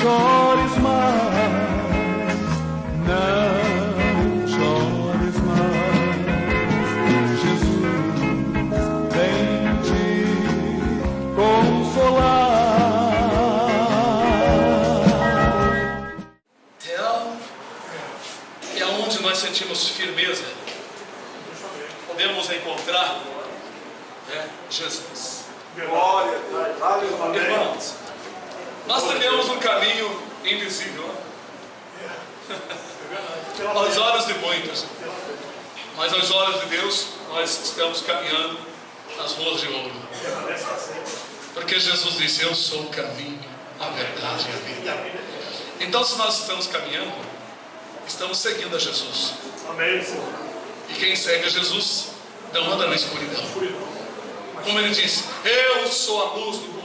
chores mais, não chores mais. Jesus vem te consolar. É onde nós sentimos firmeza, podemos encontrar Jesus. Glória a Deus. Irmãos, nós trilhamos um caminho invisível aos olhos de muitos, mas aos olhos de Deus nós estamos caminhando nas ruas de ouro, porque Jesus disse: eu sou o caminho, a verdade e a vida. Então, se nós estamos caminhando, estamos seguindo a Jesus. Amém, Senhor. E quem segue a Jesus não anda na escuridão. Como ele disse: eu sou a luz do mundo.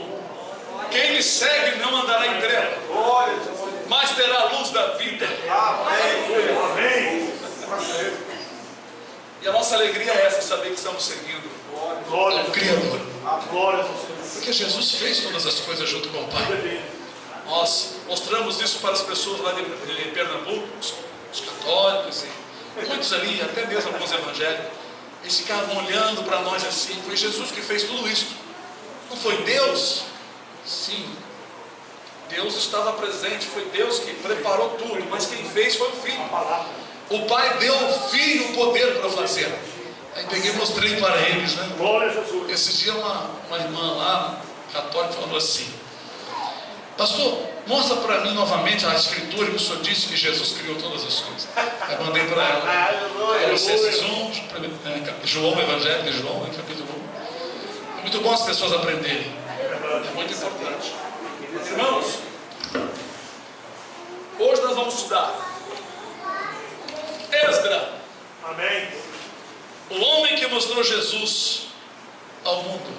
Quem me segue não andará em trevas, mas terá a luz da vida. Amém. E a nossa alegria é essa, saber que estamos seguindo ao Criador. Porque Jesus fez todas as coisas junto com o Pai. Nós mostramos isso para as pessoas lá de Pernambuco, os católicos e muitos ali, até mesmo alguns evangélicos. Eles ficavam olhando para nós assim: foi Jesus que fez tudo isso, não foi Deus? Sim, Deus estava presente, foi Deus que preparou tudo, mas quem fez foi o Filho. O Pai deu ao Filho o poder para fazer. Aí peguei e mostrei para eles, né? Esse dia uma irmã lá, católica, falou assim: pastor, mostra para mim novamente a escritura que o senhor disse que Jesus criou todas as coisas. Aí mandei para ela, Colossenses 1, João, Evangelho de João, capítulo 1. É muito bom as pessoas aprenderem, é muito importante. Irmãos, hoje nós vamos estudar Esdra. Amém. O homem que mostrou Jesus ao mundo,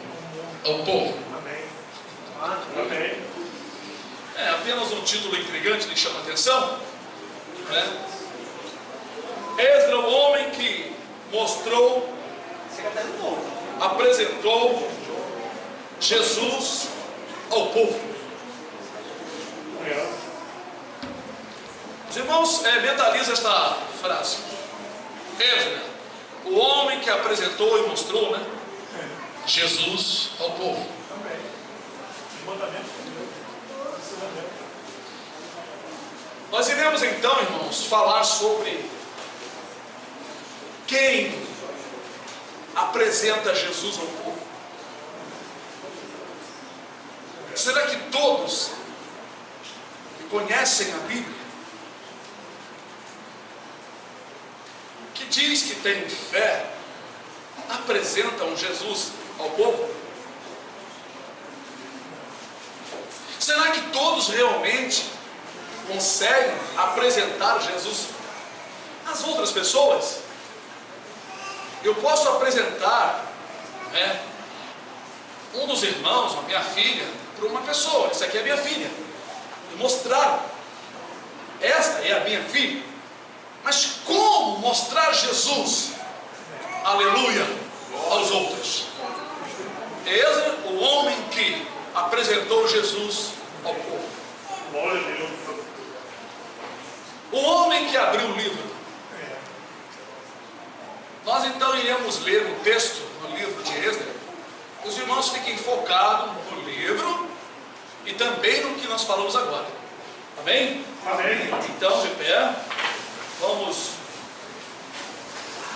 ao povo. Amém. É apenas um título intrigante que chama a atenção, né? Esdra, o homem que mostrou, apresentou Jesus ao povo. Os irmãos, mentalizam esta frase: Esdra, o homem que apresentou e mostrou, né, Jesus ao povo. Nós iremos então, irmãos, falar sobre quem apresenta Jesus ao povo. Será que todos que conhecem a Bíblia, que diz que tem fé, apresentam Jesus ao povo? Será que todos realmente conseguem apresentar Jesus às outras pessoas? Eu posso apresentar um dos irmãos, a minha filha, para uma pessoa: essa aqui é a minha filha, e mostrar: esta é a minha filha. Mas como mostrar Jesus, aleluia, aos outros? Esdra, o homem que apresentou Jesus ao povo. O homem que abriu o livro. Nós então iremos ler o texto no livro de Esdra. Os irmãos fiquem focados no livro e também no que nós falamos agora. Amém? Amém. Então, de pé, vamos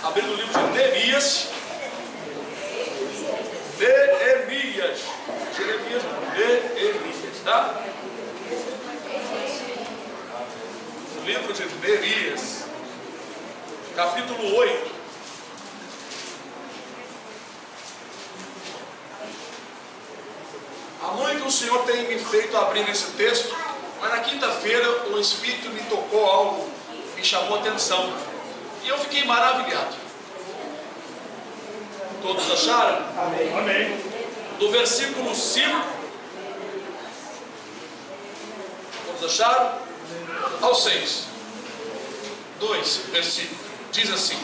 abrir o livro de Neemias. Neemias, tá? O livro de Neemias, capítulo 8. Há muito o Senhor tem me feito abrir nesse texto, mas na quinta-feira o Espírito me tocou algo, me chamou a atenção, e eu fiquei maravilhado. Todos acharam? Amém. Do versículo 5, todos acharam? Ao 6. 2 versículos, diz assim: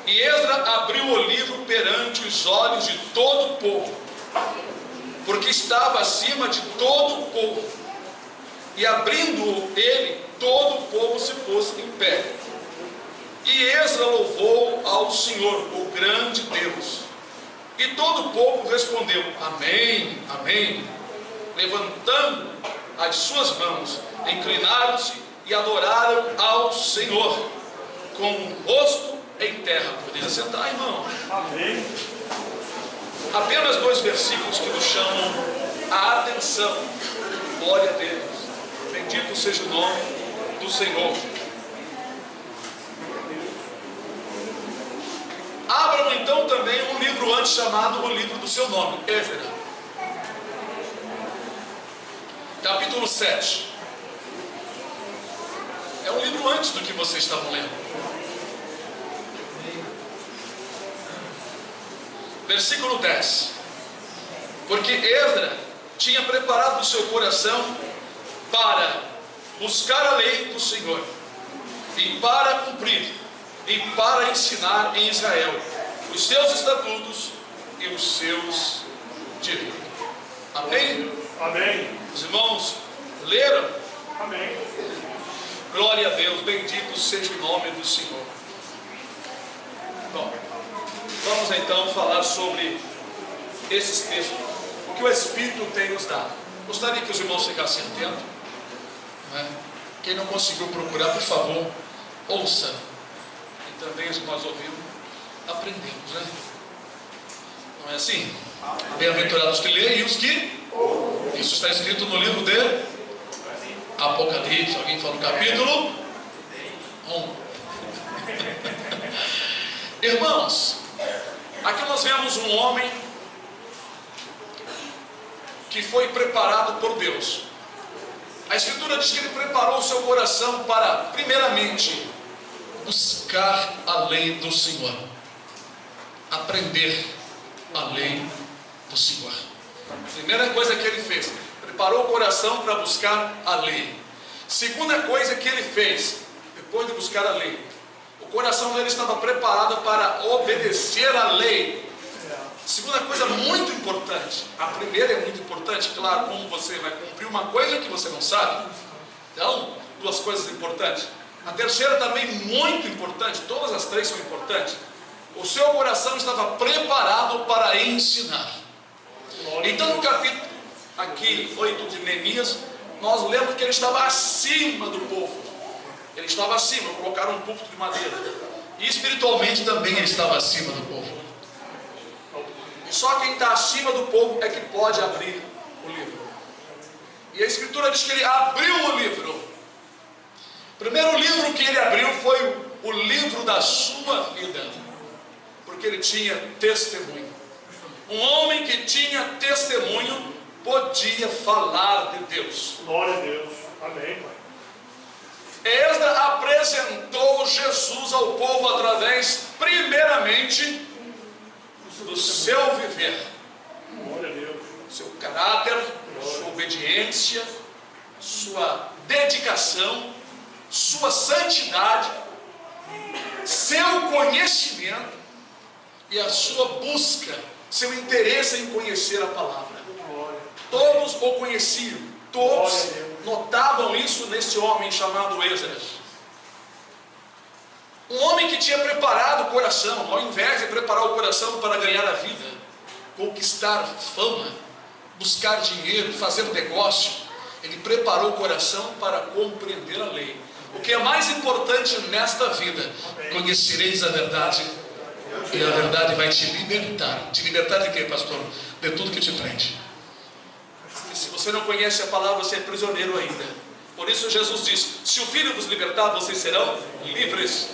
e Esdra abriu o livro perante os olhos de todo o povo, porque estava acima de todo o povo, E abrindo ele, todo o povo se pôs em pé. E Esdras louvou ao Senhor, o grande Deus. E todo o povo respondeu: Amém, Amém. Levantando as suas mãos, inclinaram-se e adoraram ao Senhor, com o rosto em terra. Poderia sentar, irmão. Amém. Apenas 2 versículos que nos chamam a atenção. Glória a Deus. Bendito seja o nome do Senhor. Abram então também um livro antes chamado o livro do seu nome, Esdras. Capítulo 7. É um livro antes do que vocês estavam lendo. Versículo 10. Porque Esdras tinha preparado o seu coração para buscar a lei do Senhor, e para cumprir, e para ensinar em Israel os seus estatutos e os seus direitos. Amém? Amém. Os irmãos leram? Amém. Glória a Deus, bendito seja o nome do Senhor. Bom, vamos então falar sobre esses textos, o que o Espírito tem nos dado. Gostaria que os irmãos ficassem atentos, não é? Quem não conseguiu procurar, por favor, ouça. E também os que nós ouvimos, aprendemos, né? Não é assim? Bem-aventurados que leem e os que... Isso está escrito no livro de Apocalipse. Alguém fala no capítulo 1. Irmãos, aqui nós vemos um homem que foi preparado por Deus. A Escritura diz que ele preparou o seu coração para, primeiramente, buscar a lei do Senhor, aprender a lei do Senhor. Primeira coisa que ele fez, preparou o coração para buscar a lei. Segunda coisa que ele fez, depois de buscar a lei, o coração dele estava preparado para obedecer a lei. Segunda coisa muito importante, a primeira é muito importante, claro, como você vai cumprir uma coisa que você não sabe. Então, 2 coisas importantes. A terceira também muito importante, todas as 3 são importantes. O seu coração estava preparado para ensinar. Então no capítulo aqui 8 de Neemias, nós lemos que ele estava acima do povo. Ele estava acima, colocaram um púlpito de madeira. E espiritualmente também ele estava acima do povo. E só quem está acima do povo é que pode abrir o livro. E a Escritura diz que ele abriu o livro. O primeiro livro que ele abriu foi o livro da sua vida, porque ele tinha testemunho. Um homem que tinha testemunho podia falar de Deus. Glória a Deus. Amém, Pai. Esdras apresentou Jesus ao povo através, primeiramente, do seu viver, Glória a Deus. seu caráter, sua obediência, sua dedicação, sua santidade, seu conhecimento e a sua busca, seu interesse em conhecer a palavra. Todos o conheciam, todos notavam isso nesse homem chamado Esdras. Um homem que tinha preparado o coração, ao invés de preparar o coração para ganhar a vida, conquistar fama, buscar dinheiro, fazer negócio, ele preparou o coração para compreender a lei. O que é mais importante nesta vida: conhecereis a verdade, e a verdade vai te libertar. Te libertar de quê, pastor? De tudo que te prende. E se você não conhece a palavra, você é prisioneiro ainda. Por isso Jesus diz: se o Filho vos libertar, vocês serão livres.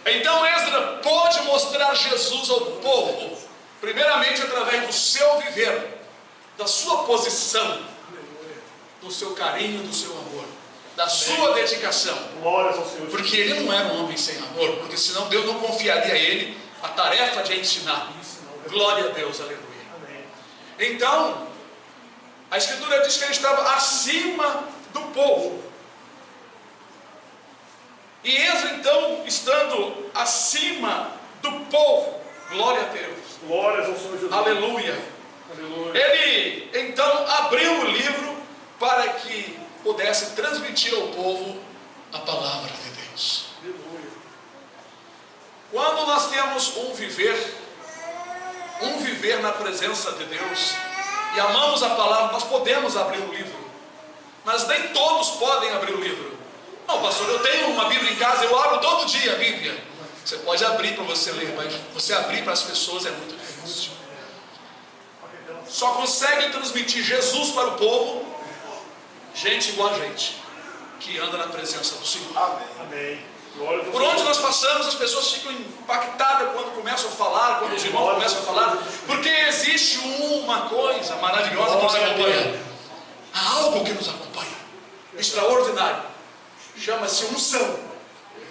Então Esdras pôde mostrar Jesus ao povo, primeiramente através do seu viver, da sua posição, do seu carinho, do seu amor, da sua dedicação. Glórias ao Senhor. Porque ele não era um homem sem amor, porque senão Deus não confiaria a ele a tarefa de ensinar. Glória a Deus, aleluia. Amém. Então, a Escritura diz que ele estava acima do povo. E Esdras, então, estando acima do povo, glória a Deus, Glórias ao Senhor Jesus. aleluia. Aleluia. Ele então abriu o livro para que pudesse transmitir ao povo a palavra de Deus. Aleluia. Quando nós temos um viver na presença de Deus e amamos a palavra, nós podemos abrir o livro, mas nem todos podem abrir o livro. Não, pastor, eu tenho uma Bíblia em casa, eu abro todo dia a Bíblia. Você pode abrir para você ler, mas você abrir para as pessoas é muito difícil. Só consegue transmitir Jesus para o povo gente igual a gente, que anda na presença do Senhor. Amém. Glória a Deus. Por onde nós passamos, as pessoas ficam impactadas quando começam a falar, quando os irmãos começam a falar, porque existe uma coisa maravilhosa que nos acompanha. Há algo que nos acompanha, extraordinário. Chama-se unção.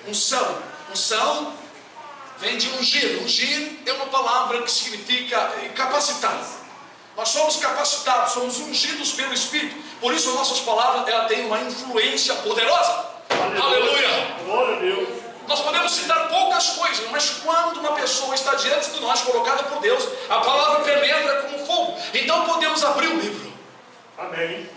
Unção vem de ungir. Ungir é uma palavra que significa capacitar. Nós somos capacitados, somos ungidos pelo Espírito. Por isso nossas palavras ela tem uma influência poderosa. Aleluia! Glória a Deus. Nós podemos citar poucas coisas, mas quando uma pessoa está diante de nós, colocada por Deus, a palavra penetra como fogo. Então podemos abrir o livro. Amém.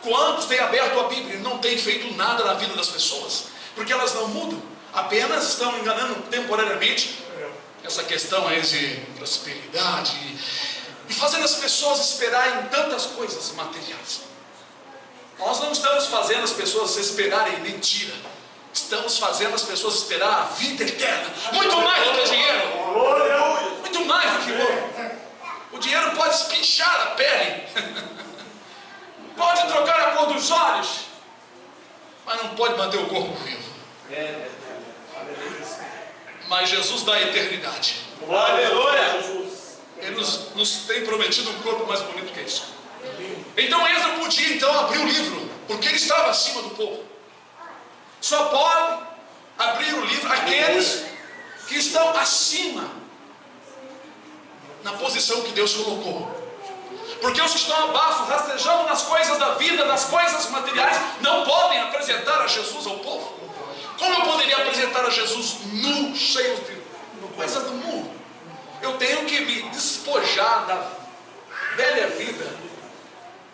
Quantos têm aberto a Bíblia e não têm feito nada na vida das pessoas? Porque elas não mudam, apenas estão enganando temporariamente. Essa questão aí de prosperidade e fazendo as pessoas esperarem em tantas coisas materiais. Nós não estamos fazendo as pessoas esperarem mentira. Estamos fazendo as pessoas esperar a vida eterna. Muito mais do que dinheiro. Muito mais do que ouro. O dinheiro pode espinchar a pele. Pode trocar a cor dos olhos. Mas não pode manter o corpo vivo. Mas Jesus dá a eternidade. Aleluia. Ele nos tem prometido um corpo mais bonito que isso. Então Esdras podia abrir o livro, porque ele estava acima do povo. Só pode abrir o livro aqueles que estão acima, na posição que Deus colocou. Porque os que estão abaixo, rastejando nas coisas da vida, nas coisas materiais, não podem apresentar a Jesus ao povo. Como eu poderia apresentar a Jesus nu, cheio de coisas do mundo? Eu tenho que me despojar da velha vida,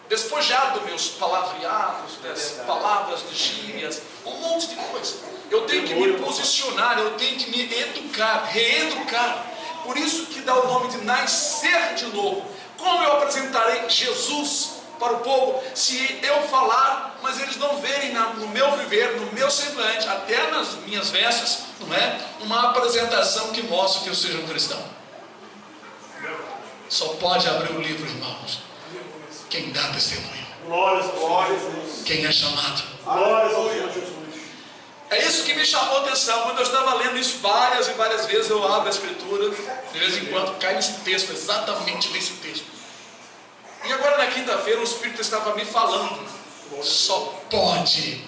despojar dos meus palavreados, das palavras de gírias, um monte de coisa. Eu tenho que me posicionar, eu tenho que me educar, reeducar. Por isso que dá o nome de nascer de novo. Como eu apresentarei Jesus para o povo se eu falar, mas eles não verem no meu viver, no meu semblante, até nas minhas vestes, não é? Uma apresentação que mostre que eu seja um cristão. Só pode abrir o livro, irmãos, quem dá testemunho. Glórias ao Senhor Jesus. Quem é chamado. Glórias ao Senhor Jesus. É isso que me chamou a atenção. Quando eu estava lendo isso várias e várias vezes, eu abro a escritura, de vez em quando cai nesse texto, exatamente nesse texto. E agora na quinta-feira o Espírito estava me falando. Só pode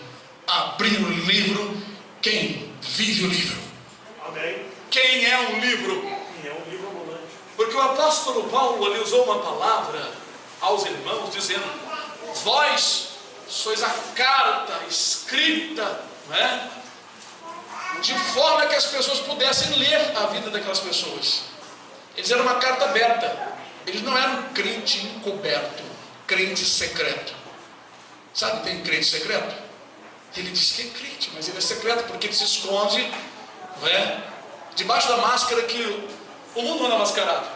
abrir o livro quem vive o livro. Amém. Quem é um livro? Quem é um livro ambulante. Porque o apóstolo Paulo ele usou uma palavra aos irmãos dizendo: vós sois a carta escrita, não é? De forma que as pessoas pudessem ler a vida daquelas pessoas. Eles eram uma carta aberta. Eles não eram crente encoberto, crente secreto. Sabe, tem crente secreto? Ele diz que é crente, mas ele é secreto porque ele se esconde, não é? Debaixo da máscara que o mundo anda mascarado.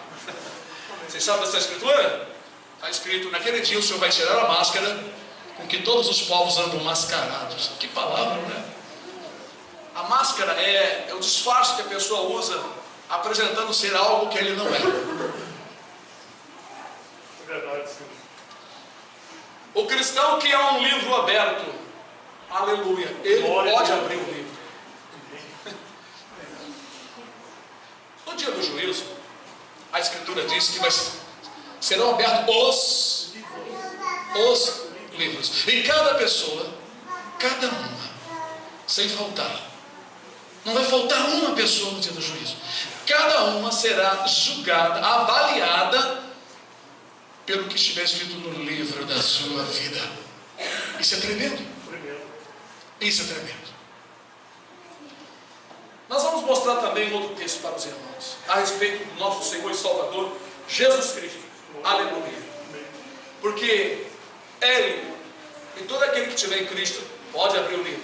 Vocês sabem dessa escritura? Está escrito: naquele dia o Senhor vai tirar a máscara com que todos os povos andam mascarados. Que palavra, né? A máscara é o disfarce que a pessoa usa, apresentando ser algo que ele não é. É verdade, sim. O cristão que é um livro aberto, aleluia, ele Glória pode a Deus. abrir o livro. No dia do juízo, a escritura diz que serão abertos os livros. E cada pessoa, cada uma, sem faltar, não vai faltar uma pessoa no dia do juízo. Cada uma será julgada, avaliada pelo que estiver escrito no livro da sua vida. Isso é tremendo. Isso é tremendo. Nós vamos mostrar também um outro texto para os irmãos, a respeito do nosso Senhor e Salvador, Jesus Cristo. Aleluia. Porque Ele E todo aquele que tiver em Cristo pode abrir o livro.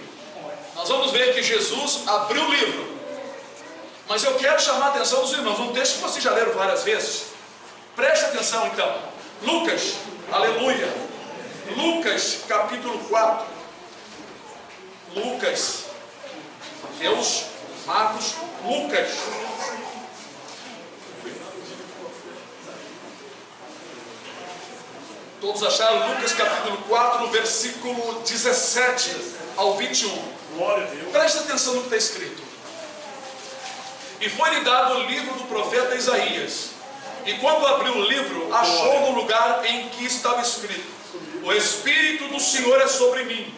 Nós vamos ver que Jesus abriu o livro. Mas eu quero chamar a atenção dos irmãos, um texto que vocês já leram várias vezes. Preste atenção então. Lucas, aleluia. Lucas capítulo 4. Lucas, Mateus, Marcos, Lucas. Todos acharam? Lucas capítulo 4, versículo 17 ao 21. Glória a Deus. Presta atenção no que está escrito. E foi-lhe dado o livro do profeta Isaías. E quando abriu o livro, achou no lugar em que estava escrito: o Espírito do Senhor é sobre mim,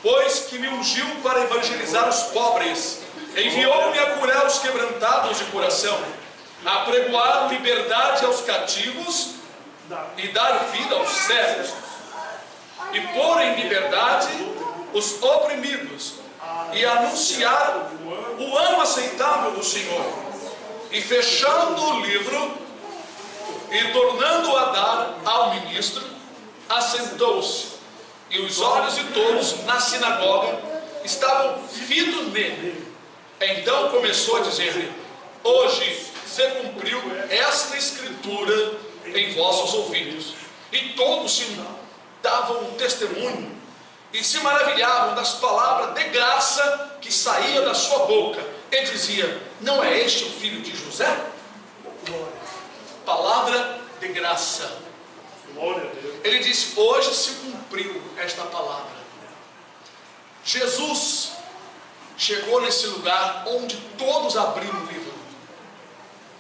pois que me ungiu para evangelizar os pobres, enviou-me a curar os quebrantados de coração, a pregoar liberdade aos cativos e dar vida aos cegos, e pôr em liberdade os oprimidos, e anunciar o ano aceitável do Senhor. E fechando o livro e tornando a dar ao ministro, assentou-se, e os olhos de todos na sinagoga estavam fitos nele. Então começou a dizer-lhe: hoje se cumpriu esta escritura em vossos ouvidos. E todos se davam testemunho e se maravilhavam das palavras de graça que saía da sua boca, e dizia: não é este o filho de José? Palavra de graça. Glória a Deus. Ele disse: hoje se cumpriu esta palavra. Jesus chegou nesse lugar onde todos abriram o livro,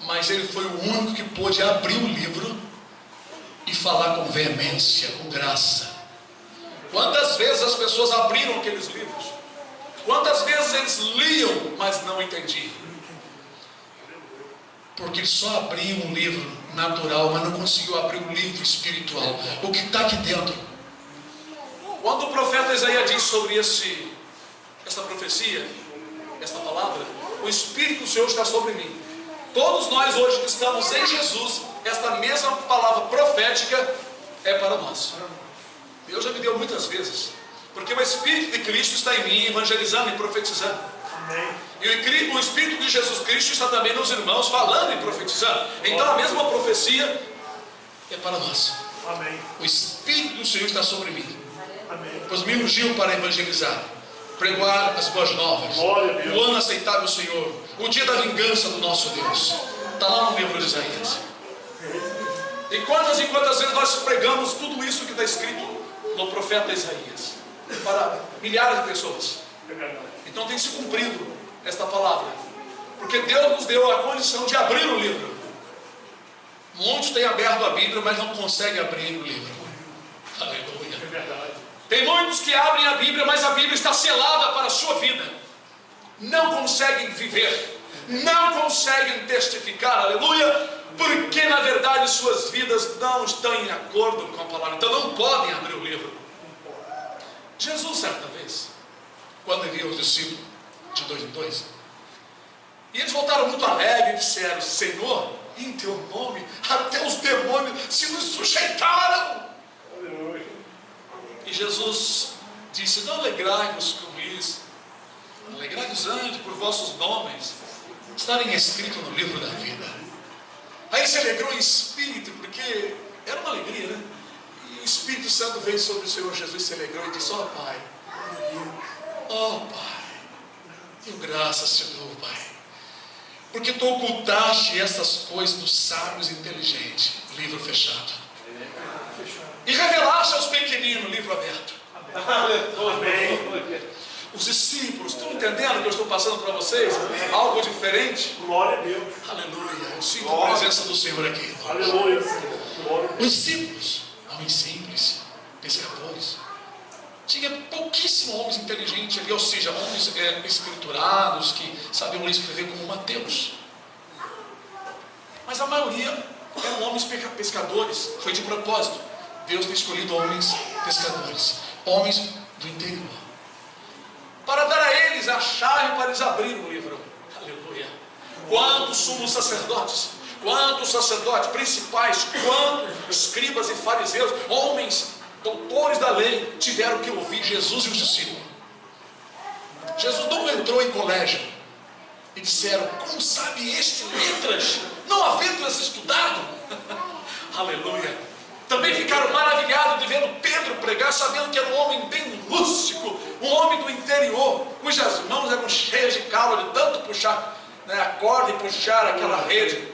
mas ele foi o único que pôde abrir o livro e falar com veemência, com graça. Quantas vezes as pessoas abriram aqueles livros? Quantas vezes eles liam, mas não entendiam? Porque eles só abriam um livro natural, mas não conseguiu abrir um livro espiritual. O que está aqui dentro? Quando o profeta Isaías diz sobre essa profecia, esta palavra: o Espírito do Senhor está sobre mim. Todos nós hoje que estamos em Jesus, esta mesma palavra profética é para nós. Deus já me deu muitas vezes, porque o Espírito de Cristo está em mim, evangelizando e profetizando. Amém. E o Espírito de Jesus Cristo está também nos irmãos, falando e profetizando. Então a mesma profecia é para nós. Amém. O Espírito do Senhor está sobre mim, Amém. pois me ungiu para evangelizar, pregoar as boas novas, Glória a Deus. o ano aceitável do Senhor, o dia da vingança do nosso Deus. Está lá no livro de Isaías. E quantas vezes nós pregamos tudo isso que está escrito no profeta Isaías para milhares de pessoas. É verdade. Então tem se cumprido esta palavra, porque Deus nos deu a condição de abrir o livro. Muitos têm aberto a Bíblia, mas não conseguem abrir o livro. Aleluia. É verdade. Tem muitos que abrem a Bíblia, mas a Bíblia está selada para a sua vida. Não conseguem viver, não conseguem testificar, aleluia, porque na verdade suas vidas não estão em acordo com a palavra, então não podem abrir o livro. Jesus, certa vez, quando enviou os discípulos de 2 em 2, e eles voltaram muito alegres e disseram: Senhor, em teu nome até os demônios se nos sujeitaram. Aleluia. E Jesus disse: não alegrai-vos com isso, alegrai-vos antes por vossos nomes estarem escritos no livro da vida. Aí se alegrou em espírito, porque era uma alegria, né? E o Espírito Santo veio sobre o Senhor Jesus, se alegrou e disse: ó Pai, eu graças te dou, Pai, porque tu ocultaste essas coisas dos sábios e inteligentes, livro fechado, e revelaste aos pequeninos, livro aberto. Amém. Os discípulos, estão entendendo o que eu estou passando para vocês? Algo diferente? Glória a Deus. Aleluia, eu sinto a presença do Senhor aqui. Aleluia. Glória a Deus. Os discípulos, homens simples, pescadores, tinha pouquíssimos homens inteligentes ali, ou seja, homens escriturados, que sabiam ler e escrever, como Mateus. Mas a maioria eram homens pescadores, foi de propósito. Deus tem escolhido homens pescadores, homens do interior, para dar a eles a chave para eles abrirem o livro. Aleluia. Quantos sumos sacerdotes, quantos sacerdotes principais, quantos escribas e fariseus, homens doutores da lei, tiveram que ouvir Jesus e os discípulos. Jesus não entrou em colégio e disseram: como sabe este letras, não havendo-as estudado? Aleluia. Também ficaram maravilhados de vendo Pedro pregar, sabendo que era um homem bem rústico, um homem do interior, cujas mãos eram cheias de calo de tanto puxar, né, a corda e puxar aquela rede.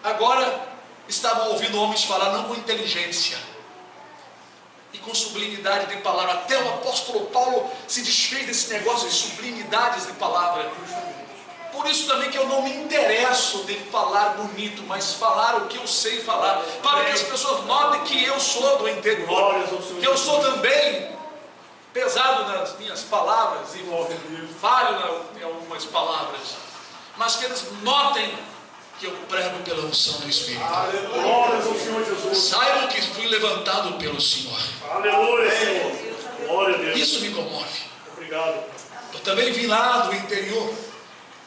Agora estavam ouvindo homens falar não com inteligência e com sublimidade de palavra. Até o apóstolo Paulo se desfez desse negócio de sublimidades de palavra. Por isso também que eu não me interesso de falar bonito, mas falar o que eu sei falar, para que as pessoas notem que eu sou do interior, que eu sou também pesado nas minhas palavras e falho em algumas palavras, mas que eles notem que eu prego pela unção do Espírito. Glórias ao Senhor Jesus. Saibam que fui levantado pelo Senhor. Aleluia, Senhor. Glória a Deus. Isso me comove. Obrigado. Eu também vim lá do interior,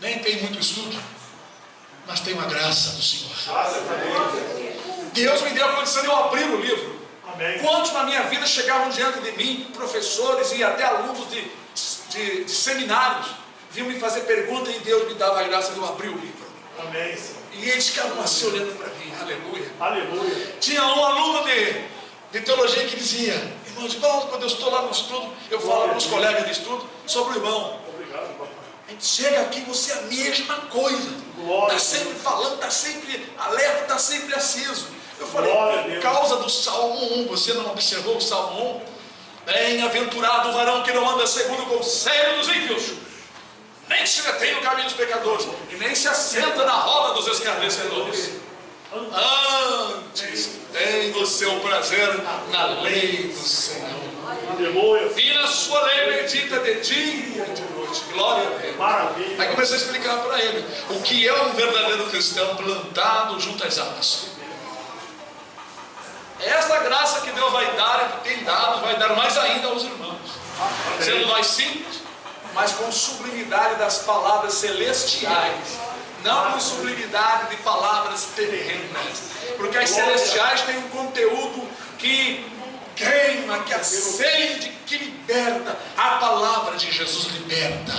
nem tenho muito estudo, mas tenho a graça do Senhor. Deus me deu a condição de eu abrir o livro. Amém. Quantos na minha vida chegavam diante de mim, professores e até alunos de seminários, vinham me fazer perguntas e Deus me dava a graça de eu abrir o livro. Amém, Senhor. E eles ficavam assim olhando para mim, aleluia. Aleluia. Tinha um aluno de teologia que dizia: irmão Divaldo, quando eu estou lá no estudo, eu falo com os colegas de estudo sobre o irmão. Obrigado, papai. A gente chega aqui, você é a mesma coisa. Está sempre falando, está sempre alerta, está sempre aceso. Eu falei: por causa do Salmo 1, você não observou o Salmo 1? Bem-aventurado o varão que não anda segundo o conselho dos ímpios, nem se detém no caminho dos pecadores, e nem se assenta na roda dos escarnecedores. Antes tem o seu prazer na lei do Senhor, Aleluia. e na sua lei medita de dia e de noite. Glória a Deus. Maravilha. Aí comecei a explicar para ele o que é um verdadeiro cristão plantado junto às águas. Esta graça que Deus vai dar, que tem dado, vai dar mais ainda aos irmãos, sendo nós simples, mas com sublimidade das palavras celestiais, não com sublimidade de palavras terrenas, porque as celestiais têm um conteúdo que queima, que acende, que liberta. A palavra de Jesus liberta,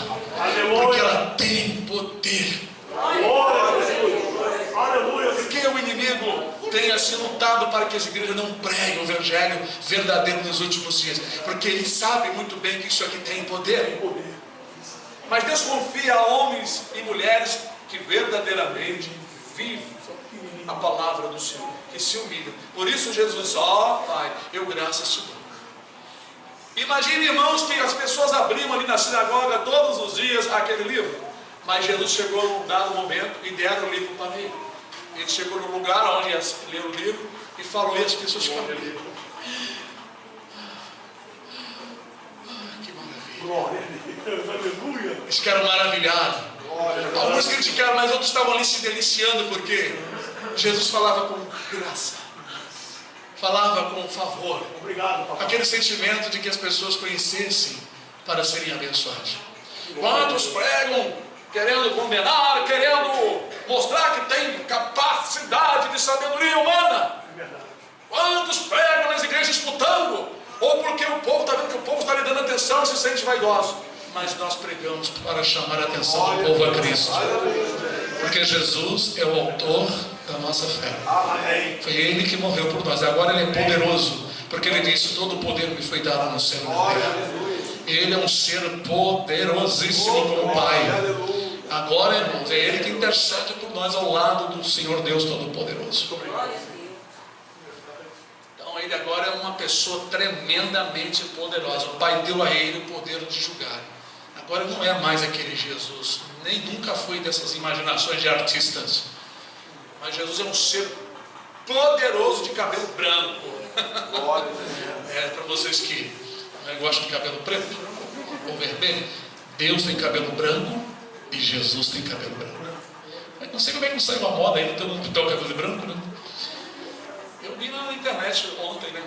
porque ela tem poder. Glória a Jesus. Aleluia. Porque o inimigo tem assim lutado para que as igrejas não preguem o evangelho verdadeiro nos últimos dias, porque ele sabe muito bem que isso aqui tem poder. Mas Deus confia a homens e mulheres que verdadeiramente vivem a palavra do Senhor, que se humilham. Por isso Jesus: ó Pai, eu graças te dou. Imagine, irmãos, que as pessoas abriam ali na sinagoga todos os dias aquele livro, mas Jesus chegou num dado momento e deram o livro para ele. Ele chegou no lugar onde ia ler o livro e falou, e as pessoas ficaram: que maravilha. Glória a Deus. Aleluia. Eles ficaram maravilhados. Alguns criticaram, mas outros estavam ali se deliciando, porque Jesus falava com graça, falava com favor. Obrigado, papai. Aquele sentimento de que as pessoas conhecessem para serem abençoadas. Quantos pregam querendo condenar, querendo mostrar que tem capacidade de sabedoria humana? É verdade. Quantos pregam nas igrejas disputando, ou porque o povo está vendo que o povo está lhe dando atenção e se sente vaidoso? Mas nós pregamos para chamar a atenção do povo a Cristo, porque Jesus é o autor da nossa fé. Amém. Foi Ele que morreu por nós. Agora Ele é poderoso, porque Ele disse: todo o poder me foi dado no céu e na terra. Ele é um ser poderosíssimo como Pai. Agora, irmãos, é Ele que intercede por nós ao lado do Senhor Deus Todo-Poderoso. Então Ele agora é uma pessoa tremendamente poderosa. O Pai deu a Ele o poder de julgar. Agora não é mais aquele Jesus, nem nunca foi dessas imaginações de artistas, mas Jesus é um ser poderoso de cabelo branco. Para vocês que não gostam de cabelo preto ou vermelho, Deus tem cabelo branco e Jesus tem cabelo branco. Eu não sei como é que não saiu uma moda aí, todo mundo tem o cabelo branco, né? Eu vi na internet ontem, né?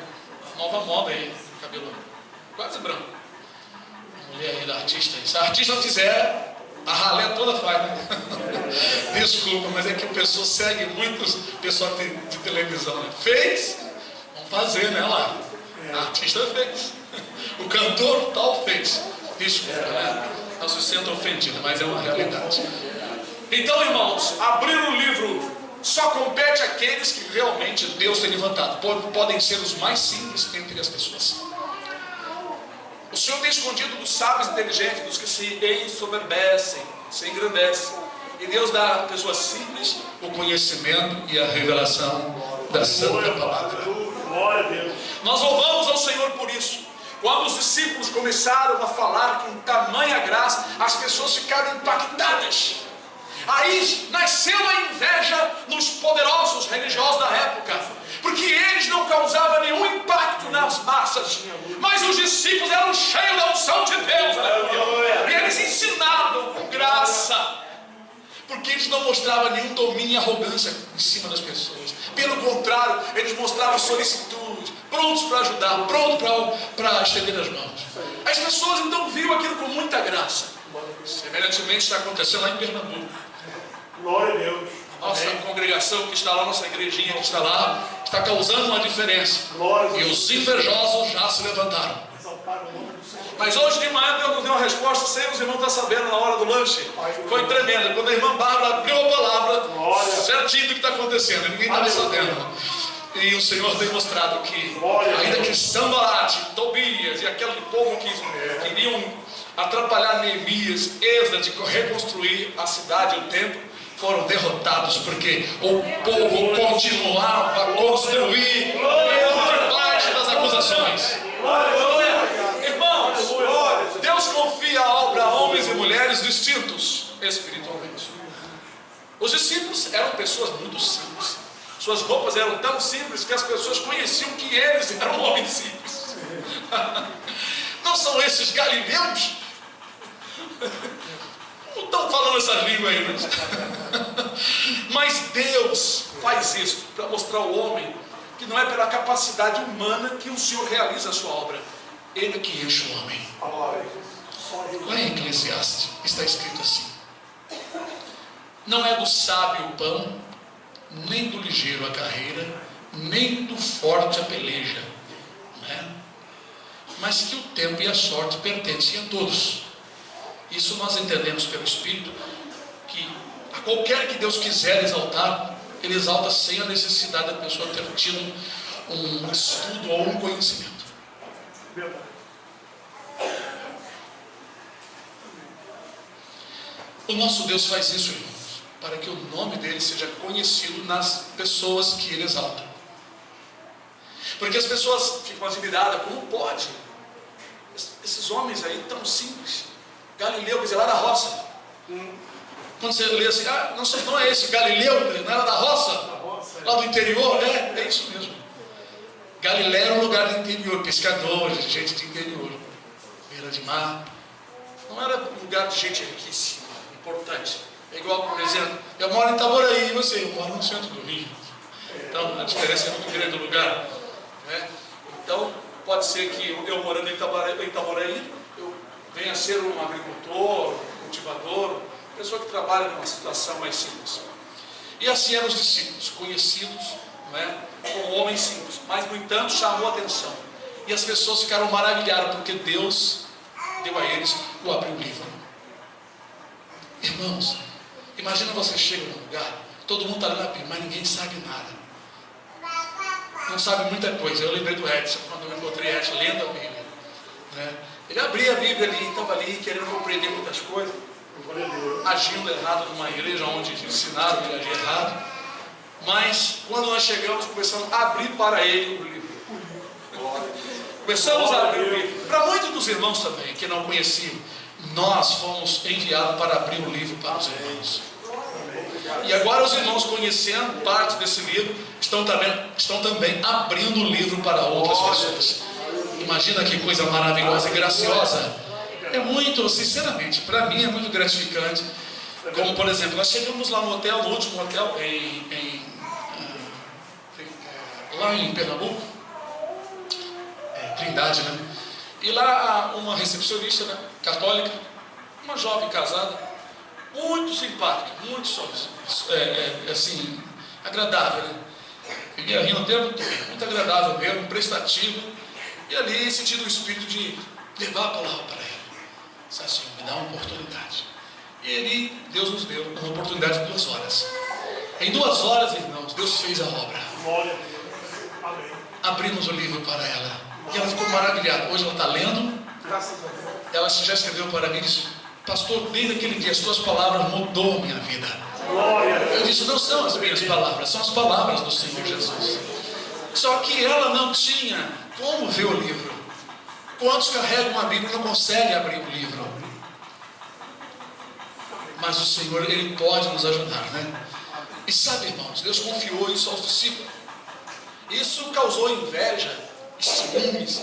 A nova moda aí, cabelo quase branco. Mulher aí da artista, se a artista não fizer, a ralé toda faz, né? Desculpa, mas é que o pessoal segue muitos pessoal de televisão, né? Fez, vamos fazer, né, lá. A artista fez. O cantor tal fez. Desculpa, né? Não se sinta ofendido, mas é uma realidade. Então, irmãos, abrir o livro só compete àqueles que realmente Deus tem levantado. Podem ser os mais simples entre as pessoas. O Senhor tem escondido dos sábios e inteligentes, dos que se ensoberbecem, se engrandecem. E Deus dá a pessoas simples o conhecimento e a revelação da Santa Palavra. Glória a Deus. Nós louvamos ao Senhor por isso. Quando os discípulos começaram a falar com tamanha graça, as pessoas ficaram impactadas. Aí nasceu a inveja nos poderosos religiosos da época, porque eles não causavam nenhum impacto nas massas, mas os discípulos eram cheios da unção de Deus, e eles ensinavam com graça, porque eles não mostravam nenhum domínio e arrogância em cima das pessoas. Pelo contrário, eles mostravam solicitude, prontos para ajudar, prontos para estender as mãos. As pessoas então viram aquilo com muita graça. Semelhantemente está acontecendo lá em Pernambuco. Glória a Deus. Nossa congregação que está lá, nossa igrejinha que está lá, está causando uma diferença. E os invejosos já se levantaram. Mas hoje de manhã Deus nos deu uma resposta sem os irmãos estar sabendo na hora do lanche. Foi tremendo. Quando a irmã Bárbara abriu a palavra, certinho do que está acontecendo, ninguém estava sabendo. E o Senhor tem mostrado que, ainda que Sanbalate, Tobias e aquele povo que queriam atrapalhar Neemias, Esdras de reconstruir a cidade e o templo, foram derrotados, porque o povo continuava a construir mesmo debaixo das acusações. Irmãos, Deus confia a obra a homens e mulheres distintos espiritualmente. Os discípulos eram pessoas muito simples. Suas roupas eram tão simples que as pessoas conheciam que eles eram homens simples. Não são esses galileus? Não estão falando essas línguas aí, mas Deus faz isso para mostrar ao homem que não é pela capacidade humana que o Senhor realiza a sua obra. Ele que enche o homem. Lá em Eclesiastes está escrito assim: não é do sábio o pão, nem do ligeiro a carreira, nem do forte a peleja, né? Mas que o tempo e a sorte pertencem a todos. Isso nós entendemos pelo Espírito, que a qualquer que Deus quiser exaltar, Ele exalta sem a necessidade da pessoa ter tido um estudo ou um conhecimento. O nosso Deus faz isso, irmãos, para que o nome dele seja conhecido nas pessoas que Ele exalta. Porque as pessoas ficam admiradas, como pode? Esses homens aí tão simples. Galileu, quer dizer, lá da roça. Quando você lê assim, não é esse Galileu, não era da roça? Lá do interior, é isso mesmo. Galiléia era um lugar do interior, pescadores, gente de interior, beira de mar. Não era um lugar de gente riquíssima, importante. É igual, por exemplo, eu moro em Itaboraí e você, eu moro no centro do Rio. Então a diferença é muito grande do lugar, né? Então pode ser que eu morando em Itaboraí, eu venha a ser um agricultor, cultivador, pessoa que trabalha numa situação mais simples. E assim eram os discípulos, conhecidos, não é, como homens simples, mas no entanto chamou a atenção. E as pessoas ficaram maravilhadas, porque Deus deu a eles o abrir o livro. Irmãos, imagina você chega num lugar, todo mundo está lendo a Bíblia, mas ninguém sabe nada. Não sabe muita coisa. Eu lembrei do Edson, quando eu encontrei Edson lendo a Bíblia, né? Ele abria a Bíblia ali, estava ali querendo compreender muitas coisas, agindo errado numa igreja onde ensinaram ele a agir errado. Mas quando nós chegamos, começamos a abrir para ele o livro. Começamos a abrir o livro. Para muitos dos irmãos também, que não conheciam, nós fomos enviados para abrir o livro para os irmãos. E agora os irmãos, conhecendo parte desse livro, estão também abrindo o livro para outras pessoas. Imagina que coisa maravilhosa e graciosa. É muito, sinceramente, para mim é muito gratificante. Como, por exemplo, nós chegamos lá no hotel, no último hotel, lá em Pernambuco, Trindade, né? E lá uma recepcionista, né, católica, uma jovem casada, muito simpática, muito assim, agradável, né? Vivia rindo o tempo todo, muito agradável mesmo, prestativo, e ali sentindo o espírito de levar a palavra para ele. Disse assim: me dá uma oportunidade. E ele, Deus nos deu uma oportunidade de 2 horas. Em 2 horas, irmãos, Deus fez a obra. Glória a Deus. Amém. Abrimos o livro para ela. E ela ficou maravilhada. Hoje ela está lendo. Graças a Deus. Ela já escreveu para mim e disse: pastor, desde aquele dia as tuas palavras mudou a minha vida. Glória a Deus. Eu disse: não são as minhas palavras, são as palavras do Senhor Jesus. Só que ela não tinha como ver o livro. Quantos carregam uma Bíblia e não conseguem abrir o livro? Mas o Senhor, Ele pode nos ajudar, né? E sabe, irmãos, Deus confiou isso aos discípulos. Isso causou inveja e ciúmes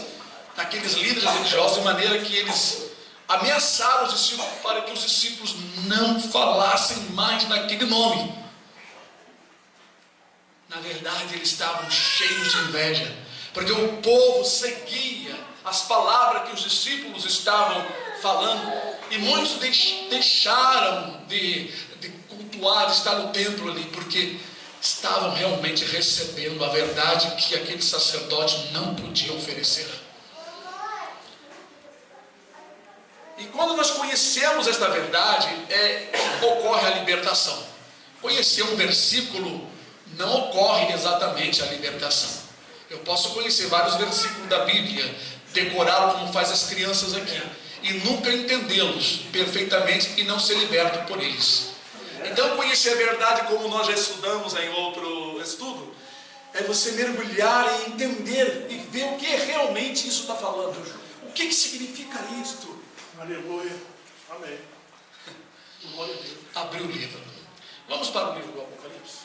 naqueles líderes religiosos, de maneira que eles ameaçaram os discípulos para que os discípulos não falassem mais naquele nome. Na verdade, eles estavam cheios de inveja, porque o povo seguia as palavras que os discípulos estavam falando, e muitos deixaram de cultuar, de estar no templo ali, porque estavam realmente recebendo a verdade que aqueles sacerdotes não podiam oferecer. E quando nós conhecemos esta verdade, ocorre a libertação. Conhecer um versículo não ocorre exatamente a libertação. Eu posso conhecer vários versículos da Bíblia, decorá-los como faz as crianças aqui, e nunca entendê-los perfeitamente e não ser liberto por eles. Então, conhecer a verdade, como nós já estudamos em outro estudo, é você mergulhar e entender e ver o que realmente isso está falando. O que significa isto? Aleluia. Amém. Glória a Deus. Abrir o livro. Vamos para o livro do Apocalipse.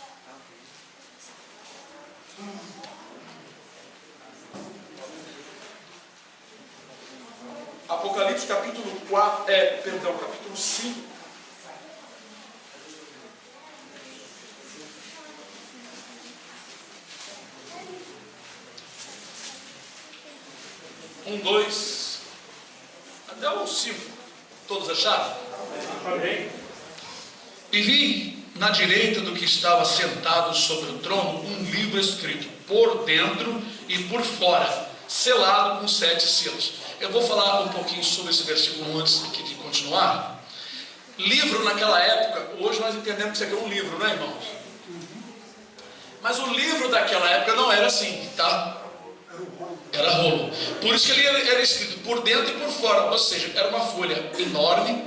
Apocalipse capítulo 4, capítulo 5. Um, 2, até o 5. Todos acharam? Amém. E vi na direita do que estava sentado sobre o trono um livro escrito por dentro e por fora, selado com 7 selos. Eu vou falar um pouquinho sobre esse versículo antes aqui de continuar. Livro naquela época, hoje nós entendemos que isso aqui é um livro, não é, irmãos? Mas o livro daquela época não era assim, tá? Era rolo. Por isso que ele era escrito por dentro e por fora, ou seja, era uma folha enorme,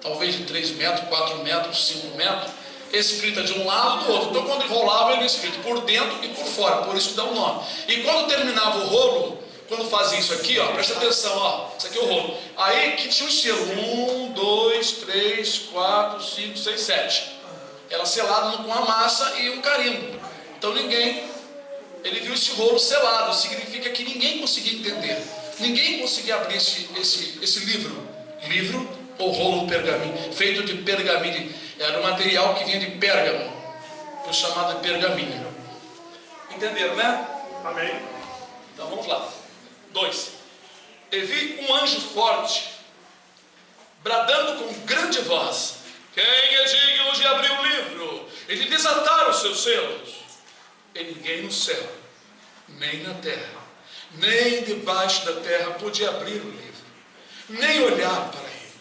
talvez de 3 metros, 4 metros, 5 metros, escrita de um lado e do outro. Então quando enrolava, ele era escrito por dentro e por fora, por isso que dá o nome. E quando terminava o rolo, quando fazia isso aqui, ó, presta atenção, ó, isso aqui é o rolo. Aí que tinha o selo, 1, 2, 3, 4, 5, 6, 7. Era selado com a massa e um carimbo. Então ele viu esse rolo selado, significa que ninguém conseguia entender. Ninguém conseguia abrir esse livro. Livro ou rolo pergaminho, feito de pergaminho. Era um material que vinha de Pérgamo, foi chamado de pergaminho. Entenderam, né? Amém. Então vamos lá. 2. E vi um anjo forte, bradando com grande voz: quem é digno de abrir o livro e de desatar os seus selos? E ninguém no céu, nem na terra, nem debaixo da terra podia abrir o livro, nem olhar para ele.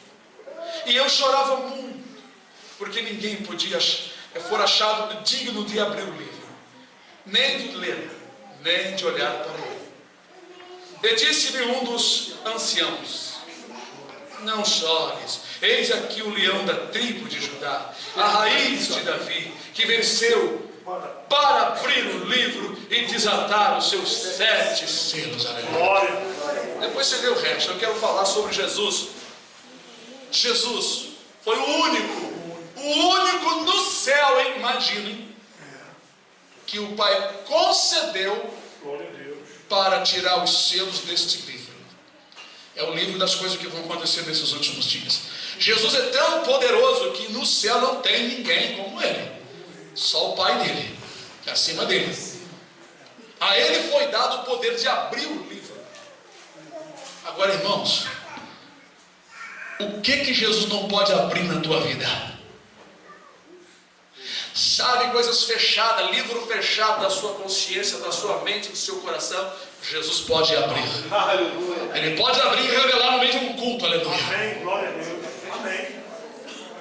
E eu chorava muito, porque ninguém podia for achado digno de abrir o livro, nem de ler, nem de olhar para ele. E disse-me um dos anciãos: não chores, eis aqui o leão da tribo de Judá, a raiz de Davi, que venceu para abrir o livro e desatar os seus 7 selos. Glória. Depois você vê o resto. Eu quero falar sobre Jesus. Jesus foi o único no céu, hein? Imaginem, que o Pai concedeu Glória a Deus. para tirar os selos deste livro. É o livro das coisas que vão acontecer nesses últimos dias. Jesus é tão poderoso que no céu não tem ninguém como ele. Só o Pai dele, que é acima dele. A ele foi dado o poder de abrir o livro. Agora, irmãos, o que Jesus não pode abrir na tua vida? chave, coisas fechadas, livro fechado da sua consciência, da sua mente, do seu coração, Jesus pode abrir. Aleluia. Ele pode abrir e revelar no meio de um culto, aleluia. Amém. Glória a Deus. Amém.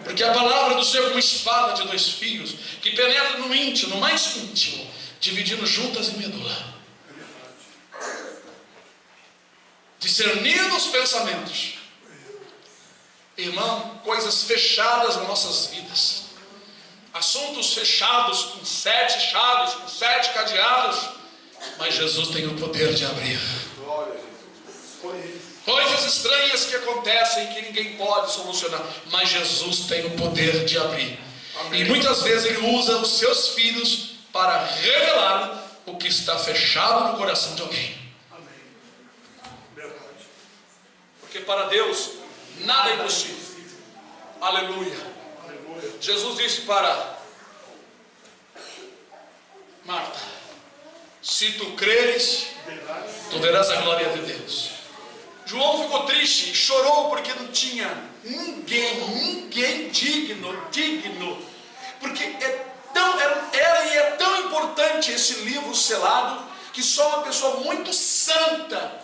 Porque a palavra do Senhor é como espada de dois fios, que penetra no íntimo, no mais íntimo, dividindo juntas e medula, discernindo os pensamentos. Irmão, coisas fechadas nas nossas vidas, assuntos fechados com 7 chaves, com 7 cadeados, mas Jesus tem o poder de abrir. Coisas estranhas que acontecem que ninguém pode solucionar, mas Jesus tem o poder de abrir. Amém. E muitas vezes Ele usa os seus filhos para revelar o que está fechado no coração de alguém. Amém. Verdade. Porque para Deus nada é impossível. Aleluia. Aleluia. Jesus disse para Marta: se tu creres, Verdade. tu verás a glória de Deus. João ficou triste e chorou porque não tinha ninguém digno, porque era e é tão importante esse livro selado, que só uma pessoa muito santa